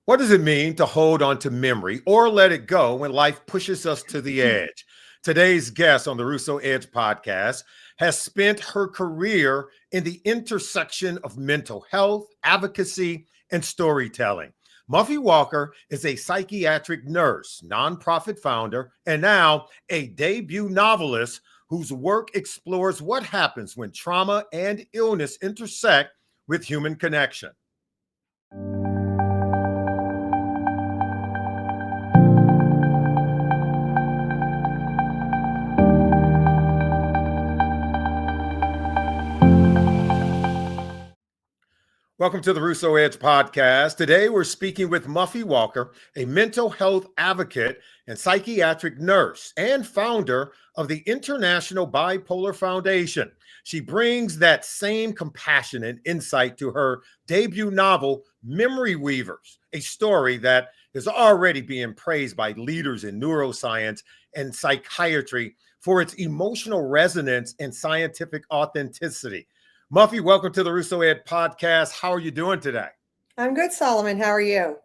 What does it mean to hold on to memory or let it go when life pushes us to the edge? Today's guest on the Russo Edge Podcast has spent her career in the intersection of mental health, advocacy, and storytelling. Muffy Walker is a psychiatric nurse, nonprofit founder, and now a debut novelist whose work explores what happens when trauma and illness intersect with human connection. Welcome to the Russo Edge Podcast. Today, we're speaking with Muffy Walker, a mental health advocate and psychiatric nurse and founder of the International Bipolar Foundation. She brings that same compassion and insight to her debut novel, Memory Weavers, a story that is already being praised by leaders in neuroscience and psychiatry for its emotional resonance and scientific authenticity. Muffy, welcome to the Russo Ed Podcast. How are you doing today? I'm good, Solomon. How are you?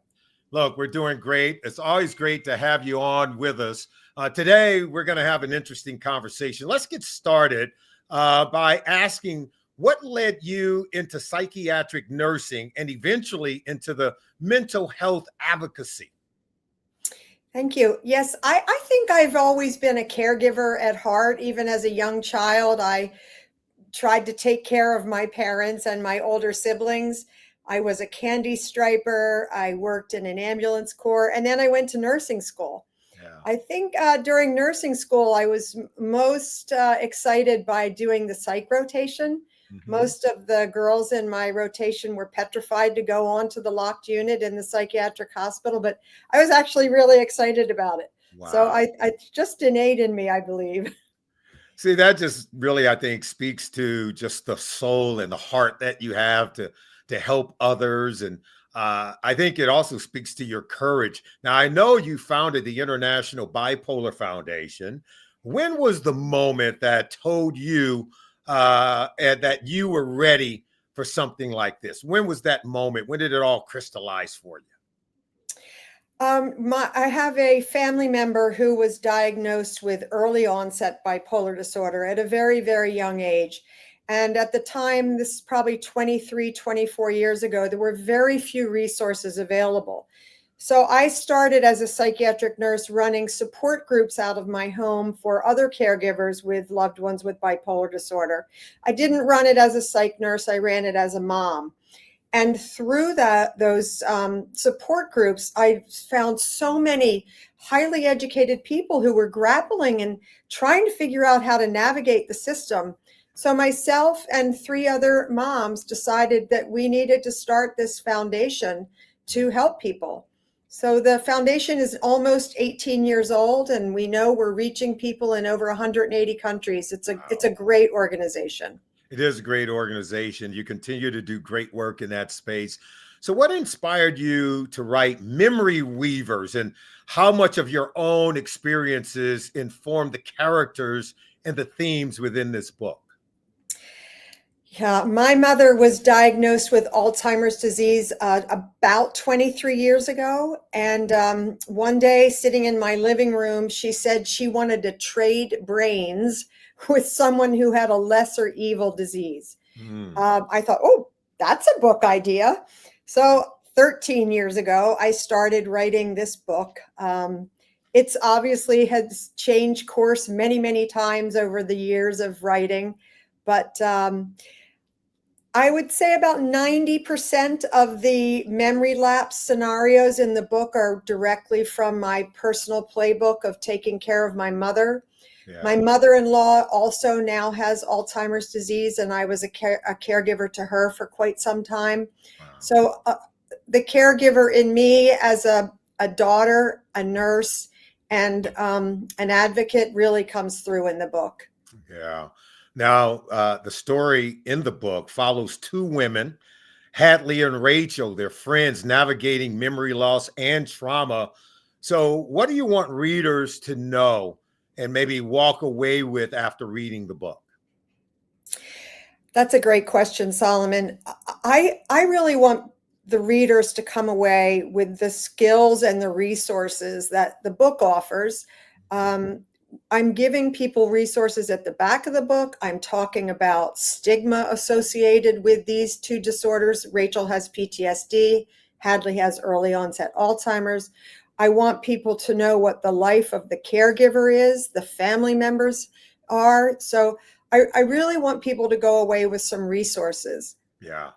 Look, we're doing great. It's always great to have you on with us. Today, we're going to have an interesting conversation. Let's get started by asking what led you into psychiatric nursing and eventually into the mental health advocacy? Thank you. Yes, I think I've always been a caregiver at heart. Even as a young child, I tried to take care of my parents and my older siblings. I was a candy striper. I worked in an ambulance corps, and then I went to nursing school. Yeah. I think during nursing school, I was most excited by doing the psych rotation. Mm-hmm. Most of the girls in my rotation were petrified to go on to the locked unit in the psychiatric hospital, but I was actually really excited about it. Wow. So I just innate in me, I believe. See, that just really, I think, speaks to just the soul and the heart that you have to help others. And I think it also speaks to your courage. Now, I know you founded the International Bipolar Foundation. When was the moment that told you that you were ready for something like this? When was that moment? When did it all crystallize for you? I have a family member who was diagnosed with early-onset bipolar disorder at a very, very young age. And at the time, this is probably 23, 24 years ago, there were very few resources available. So I started as a psychiatric nurse running support groups out of my home for other caregivers with loved ones with bipolar disorder. I didn't run it as a psych nurse, I ran it as a mom. And through those support groups, I found so many highly educated people who were grappling and trying to figure out how to navigate the system. So myself and 3 other moms decided that we needed to start this foundation to help people. So the foundation is almost 18 years old, and we know we're reaching people in over 180 countries. It's a great organization. It is a great organization. You continue to do great work in that space. So what inspired you to write Memory Weavers, and how much of your own experiences informed the characters and the themes within this book? Yeah, my mother was diagnosed with Alzheimer's disease about 23 years ago. And one day, sitting in my living room, she said she wanted to trade brains with someone who had a lesser evil disease. I thought, oh, that's a book idea. So 13 years ago, I started writing this book. It's obviously has changed course many, many times over the years of writing. But I would say about 90% of the memory lapse scenarios in the book are directly from my personal playbook of taking care of my mother. Yeah. My mother-in-law also now has Alzheimer's disease, and I was a caregiver to her for quite some time. Wow. So the caregiver in me as a daughter, a nurse, and an advocate really comes through in the book. Yeah. Now, the story in the book follows 2 women, Hadley and Rachel, their friends navigating memory loss and trauma. So what do you want readers to know and maybe walk away with after reading the book? That's a great question, Solomon. I really want the readers to come away with the skills and the resources that the book offers. I'm giving people resources at the back of the book. I'm talking about stigma associated with these two disorders. Rachel has PTSD. Hadley has early onset Alzheimer's. I want people to know what the life of the caregiver is, the family members are. So I really want people to go away with some resources. Yeah.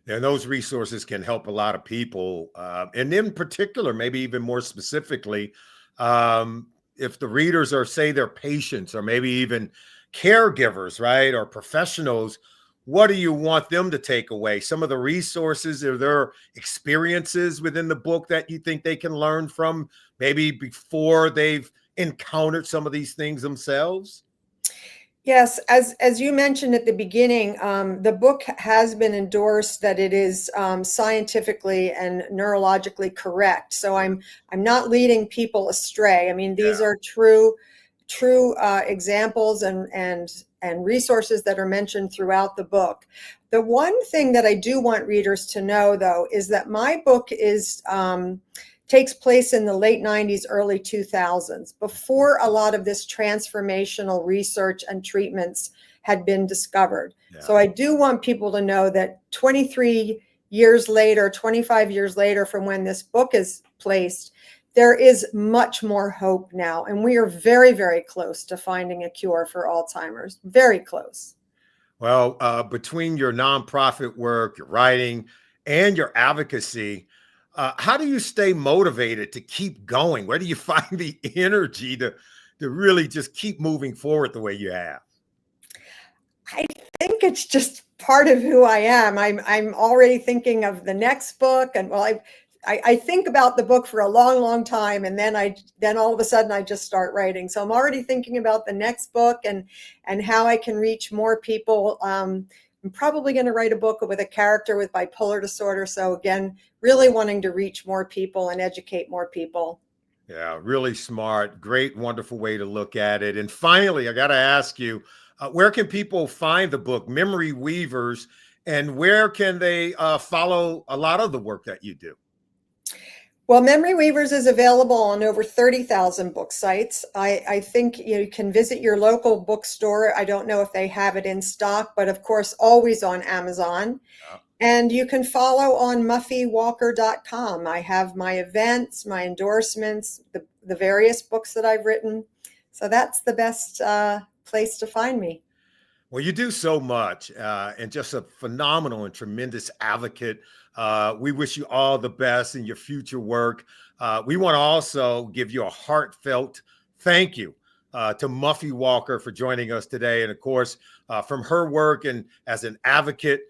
And those resources can help a lot of people. And in particular, maybe even more specifically, if the readers are, say, they're patients or maybe even caregivers, right, or professionals, what do you want them to take away? Some of the resources, are there experiences within the book that you think they can learn from, maybe before they've encountered some of these things themselves? Yes, as you mentioned at the beginning, the book has been endorsed that it is scientifically and neurologically correct. So I'm not leading people astray. I mean, these are true examples and resources that are mentioned throughout the book. The one thing that I do want readers to know, though, is that my book is takes place in the late 90s, early 2000s, before a lot of this transformational research and treatments had been discovered. Yeah. So I do want people to know that 23 years later, 25 years later from when this book is placed, there is much more hope now. And we are very, very close to finding a cure for Alzheimer's. Very close. Well, between your nonprofit work, your writing, and your advocacy, how do you stay motivated to keep going? Where do you find the energy to really just keep moving forward the way you have? I think it's just part of who I am. I'm already thinking of the next book, and I think about the book for a long, long time, and then all of a sudden I just start writing. So I'm already thinking about the next book and how I can reach more people. I'm probably going to write a book with a character with bipolar disorder. So again, really wanting to reach more people and educate more people. Yeah, really smart. Great, wonderful way to look at it. And finally, I got to ask you, where can people find the book, Memory Weavers, and where can they follow a lot of the work that you do? Well, Memory Weavers is available on over 30,000 book sites. I think you can visit your local bookstore. I don't know if they have it in stock, but of course, always on Amazon. Yeah. And you can follow on muffywalker.com. I have my events, my endorsements, the various books that I've written. So that's the best place to find me. Well, you do so much and just a phenomenal and tremendous advocate. We wish you all the best in your future work. We want to also give you a heartfelt thank you to Muffy Walker for joining us today. And of course, from her work and as an advocate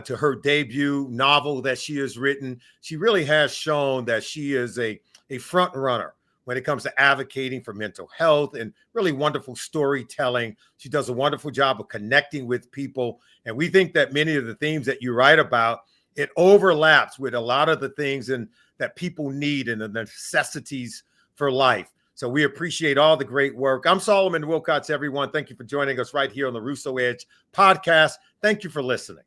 to her debut novel that she has written, she really has shown that she is a front runner when it comes to advocating for mental health and really wonderful storytelling. She does a wonderful job of connecting with people. And we think that many of the themes that you write about, it overlaps with a lot of the things that people need and the necessities for life. So we appreciate all the great work. I'm Solomon Wilcox, everyone. Thank you for joining us right here on the Russo Edge Podcast. Thank you for listening.